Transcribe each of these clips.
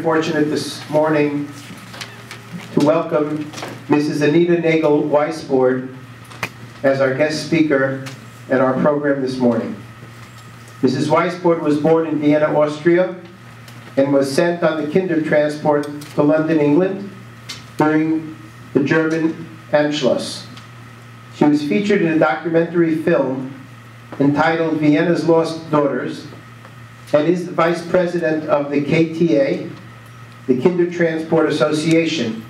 Fortunate this morning to welcome Mrs. Anita Nagel-Weisbord as our guest speaker at our program this morning. Mrs. Weisbord was born in Vienna, Austria, and was sent on the Kindertransport to London, England during the German Anschluss. She was featured in a documentary film entitled Vienna's Lost Daughters, and is the vice president of the KTA, the Kindertransport Association,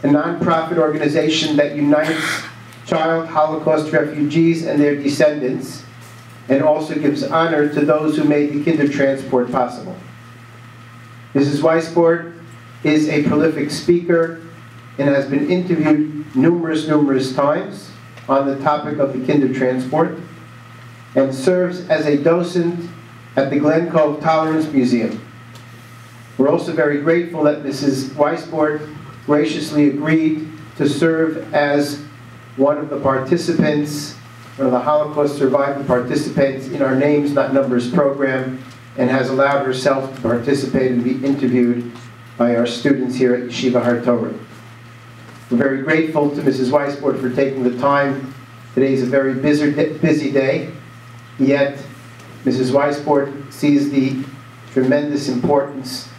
a non-profit organization that unites child Holocaust refugees and their descendants, and also gives honor to those who made the Kindertransport possible. Mrs. Weisbord is a prolific speaker and has been interviewed numerous times on the topic of the Kindertransport, and serves as a docent at the Glen Cove Tolerance Museum. We're also very grateful that Mrs. Weisbord graciously agreed to serve as one of the participants, one of the Holocaust survivor participants in our Names Not Numbers program, and has allowed herself to participate and be interviewed by our students here at Yeshiva Har Torah. We're very grateful to Mrs. Weisbord for taking the time. Today is a very busy day, yet Mrs. Weisbord sees the tremendous importance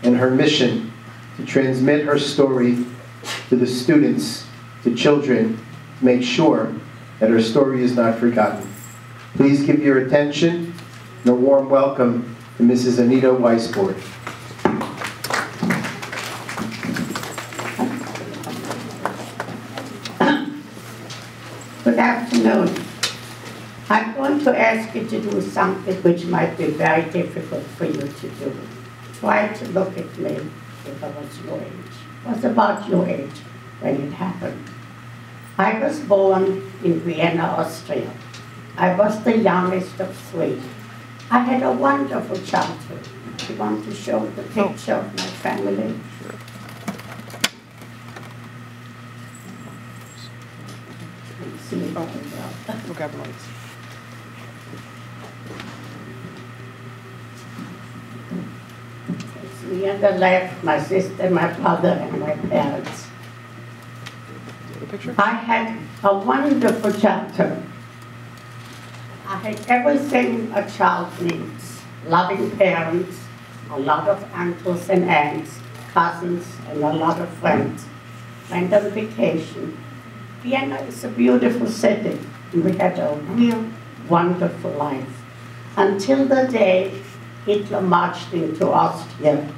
and her mission to transmit her story to the students, to children, to make sure that her story is not forgotten. Please give your attention and a warm welcome to Mrs. Anita Weisbord. Good afternoon. I'm going to ask you to do something which might be very difficult for you to do. Try to look at me if I was your age. I was about your age when it happened. I was born in Vienna, Austria. I was the youngest of three. I had a wonderful childhood. You want to show the picture of my family? Sure. See it very well. We'll grab lights. Me on the left, my sister, my brother, and my parents. The picture? I had a wonderful childhood. I had everything a child needs. Loving parents, a lot of uncles and aunts, cousins, and a lot of friends. Went on vacation. Vienna is a beautiful city, and we had a real wonderful life. Until the day Hitler marched into Austria.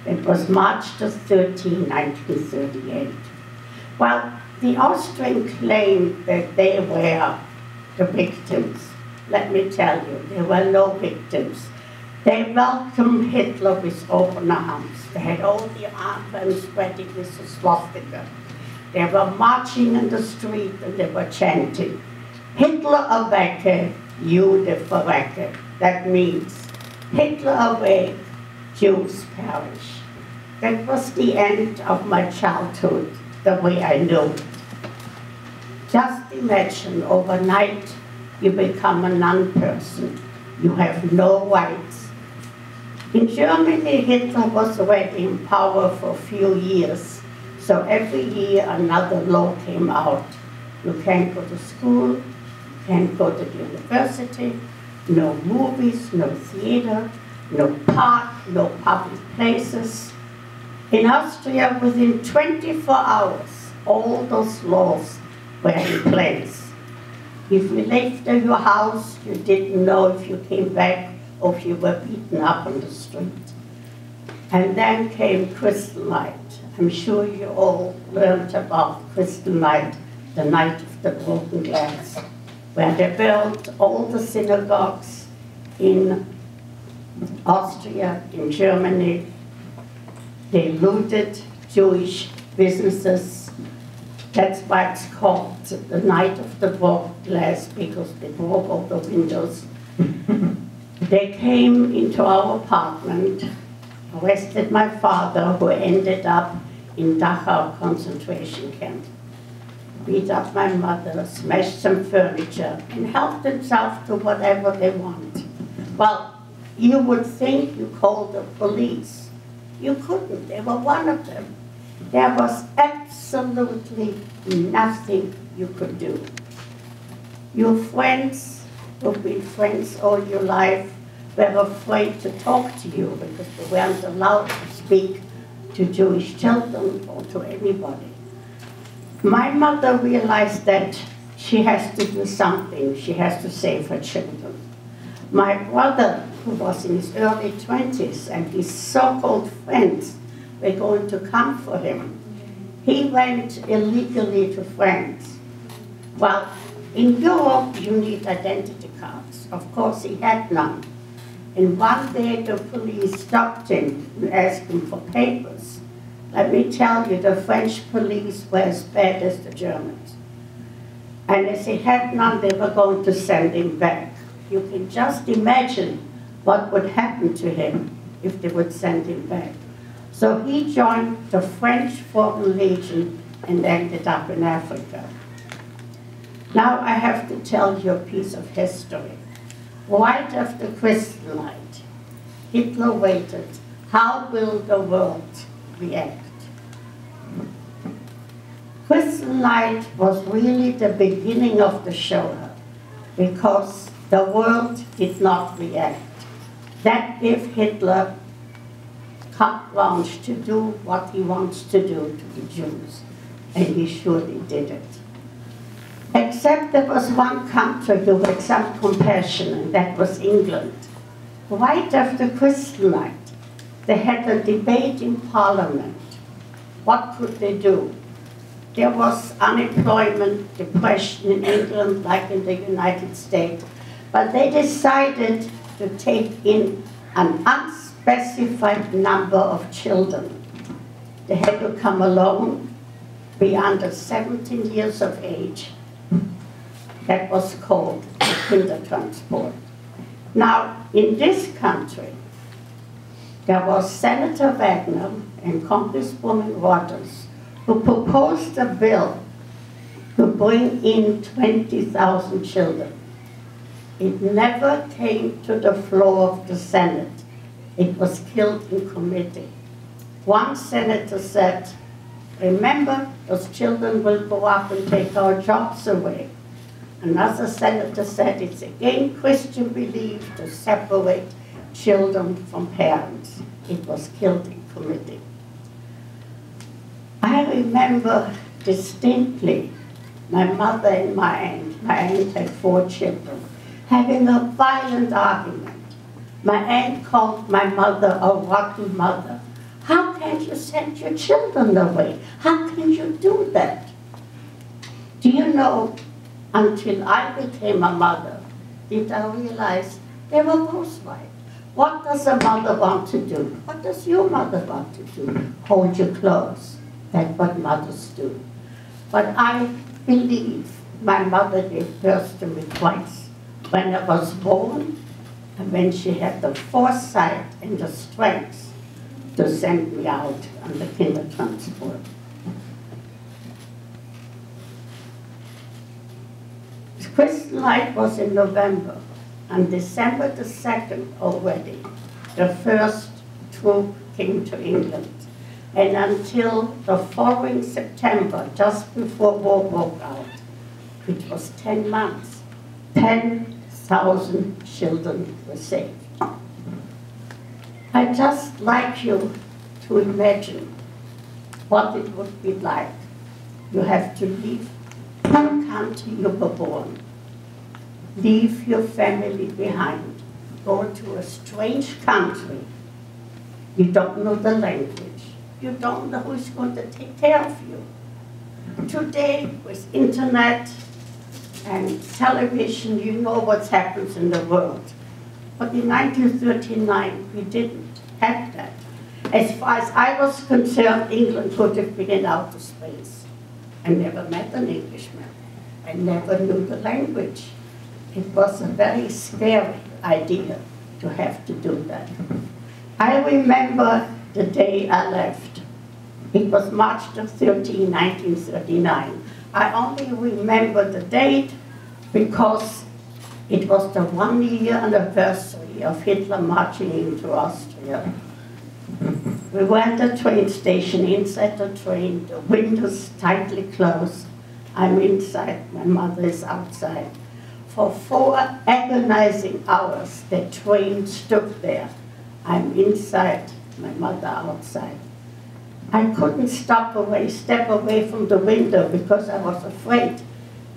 It was March the 13th, 1938. Well, the Austrians claimed that they were the victims. Let me tell you, there were no victims. They welcomed Hitler with open arms. They had all the armbands spreading with the swastika. They were marching in the street and they were chanting, Hitler awake, Jude verrecke. That means, Hitler awake, Jews perish. That was the end of my childhood, the way I knew it. Just imagine, overnight, you become a non-person. You have no rights. In Germany, Hitler was already in power for a few years. So every year, another law came out. You can't go to school, you can't go to the university, no movies, no theater, no park, no public places. In Austria, within 24 hours, all those laws were in place. If you left your house, you didn't know if you came back or if you were beaten up on the street. And then came Kristallnacht. I'm sure you all learned about Kristallnacht, the night of the broken glass, where they built all the synagogues in Austria, in Germany. They looted Jewish businesses. That's why it's called the night of the broken glass, because they broke all the windows. They came into our apartment, arrested my father, who ended up in Dachau concentration camp. Beat up my mother, smashed some furniture, and helped themselves to whatever they want. Well, you would think you called the police. You couldn't. They were one of them. There was absolutely nothing you could do. Your friends who've been friends all your life were afraid to talk to you because they weren't allowed to speak to Jewish children or to anybody. My mother realized that she has to do something. She has to save her children. My brother, who was in his early 20s, and his so-called friends were going to come for him, he went illegally to France. Well, in Europe, you need identity cards. Of course, he had none. And one day, the police stopped him and asked him for papers. Let me tell you, the French police were as bad as the Germans. And as he had none, they were going to send him back. You can just imagine what would happen to him if they would send him back. So he joined the French Foreign Legion and ended up in Africa. Now I have to tell you a piece of history. Right after Kristallnacht, Hitler waited. How will the world react? Kristallnacht was really the beginning of the Shoah because the world did not react. That gave Hitler carte blanche to do what he wants to do to the Jews, and he surely did it. Except there was one country who had some compassion, and that was England. Right after Kristallnacht, they had a debate in Parliament. What could they do? There was unemployment, depression in England, like in the United States, but they decided to take in an unspecified number of children. They had to come along, be under 17 years of age. That was called the Kindertransport. Now, in this country, there was Senator Wagner and Congresswoman Waters who proposed a bill to bring in 20,000 children. It never came to the floor of the Senate. It was killed in committee. One senator said, remember, those children will grow up and take our jobs away. Another senator said it's against Christian belief to separate children from parents. It was killed in committee. I remember distinctly my mother and my aunt had 4 children, having a violent argument. My aunt called my mother a rotten mother. How can you send your children away? How can you do that? Do you know, until I became a mother, did I realize they were both right. What does a mother want to do? What does your mother want to do? Hold you close. That's what mothers do. But I believe my mother gave birth to me twice. When I was born, and when she had the foresight and the strength to send me out on the Kindertransport. Kristallnacht was in November. On December the 2nd already, the first troop came to England. And until the following September, just before war broke out, it was 10 months, 10,000 children were saved. I'd just like you to imagine what it would be like. You have to leave the country you were born, leave your family behind, go to a strange country. You don't know the language. You don't know who's going to take care of you. Today, with internet and television, you know what happens in the world. But in 1939, we didn't have that. As far as I was concerned, England could have been in outer space. I never met an Englishman. I never knew the language. It was a very scary idea to have to do that. I remember the day I left. It was March the 13th, 1939. I only remember the date because it was the 1-year anniversary of Hitler marching into Austria. We were at the train station, inside the train, the windows tightly closed. I'm inside, my mother is outside. For 4 agonizing hours, the train stood there. I'm inside, my mother outside. I couldn't step away from the window because I was afraid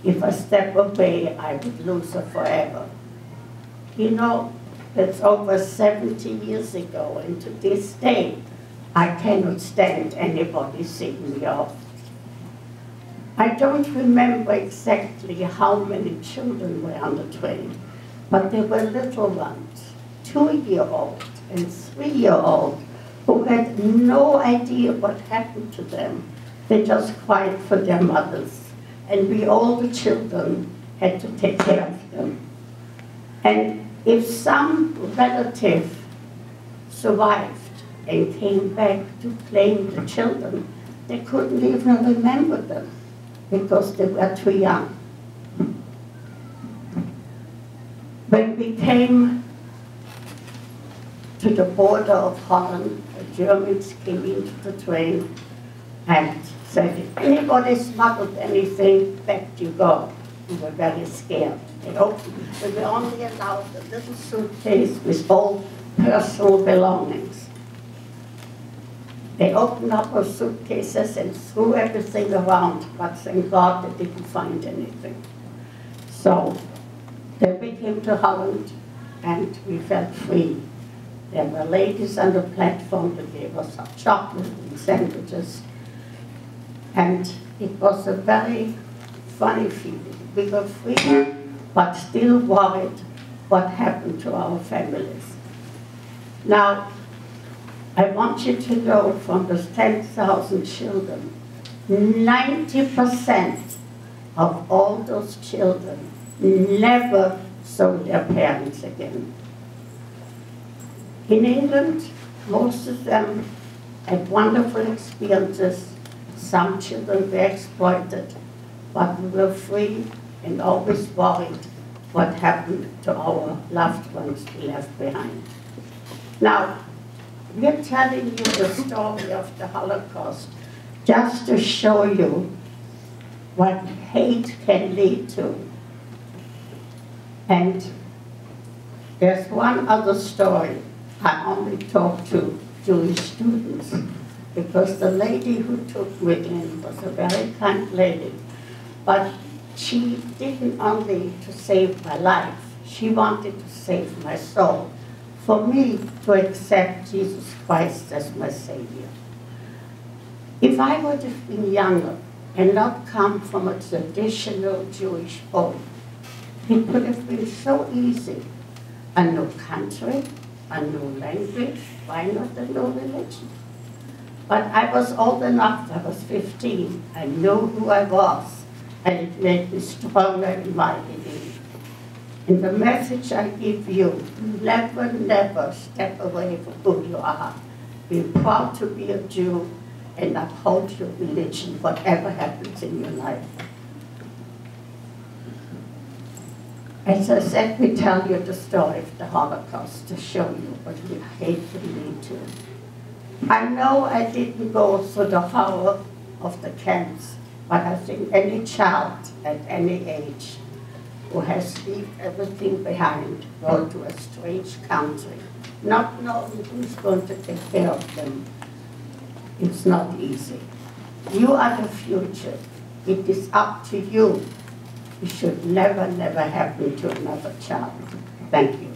if I step away, I would lose her forever. You know, that's over 70 years ago, and to this day, I cannot stand anybody seeing me off. I don't remember exactly how many children were on the train, but there were little ones, 2-year-old and 3-year-old, who had no idea what happened to them. They just cried for their mothers. And we, all the children, had to take care of them. And if some relative survived and came back to claim the children, they couldn't even remember them because they were too young. When we came to the border of Holland, the Germans came into the train and said, if anybody smuggled anything, back you go. We were very scared. We were only allowed a little suitcase with all personal belongings. They opened up our suitcases and threw everything around, but thank God they didn't find anything. So then we came to Holland and we felt free. There were ladies on the platform that gave us some chocolate and sandwiches. And it was a very funny feeling. We were free, but still worried what happened to our families. Now, I want you to know from those 10,000 children, 90% of all those children never saw their parents again. In England, most of them had wonderful experiences. Some children were exploited, but we were free and always worried what happened to our loved ones we left behind. Now, we're telling you the story of the Holocaust just to show you what hate can lead to. And there's one other story. I only talk to Jewish students because the lady who took me in was a very kind lady, but she didn't only to save my life, she wanted to save my soul, for me to accept Jesus Christ as my Savior. If I would have been younger and not come from a traditional Jewish home, it would have been so easy. A new country, a new language, why not a new religion? But I was old enough, I was 15, I knew who I was, and it made me stronger in my belief. And the message I give you, never, never step away from who you are. Be proud to be a Jew and uphold your religion, whatever happens in your life. As I said, we tell you the story of the Holocaust to show you what we hate to lead to. I know I didn't go through the horror of the camps, but I think any child at any age who has left everything behind, go to a strange country, not knowing who's going to take care of them, it's not easy. You are the future. It is up to you. It should never, never happen to another child. Thank you.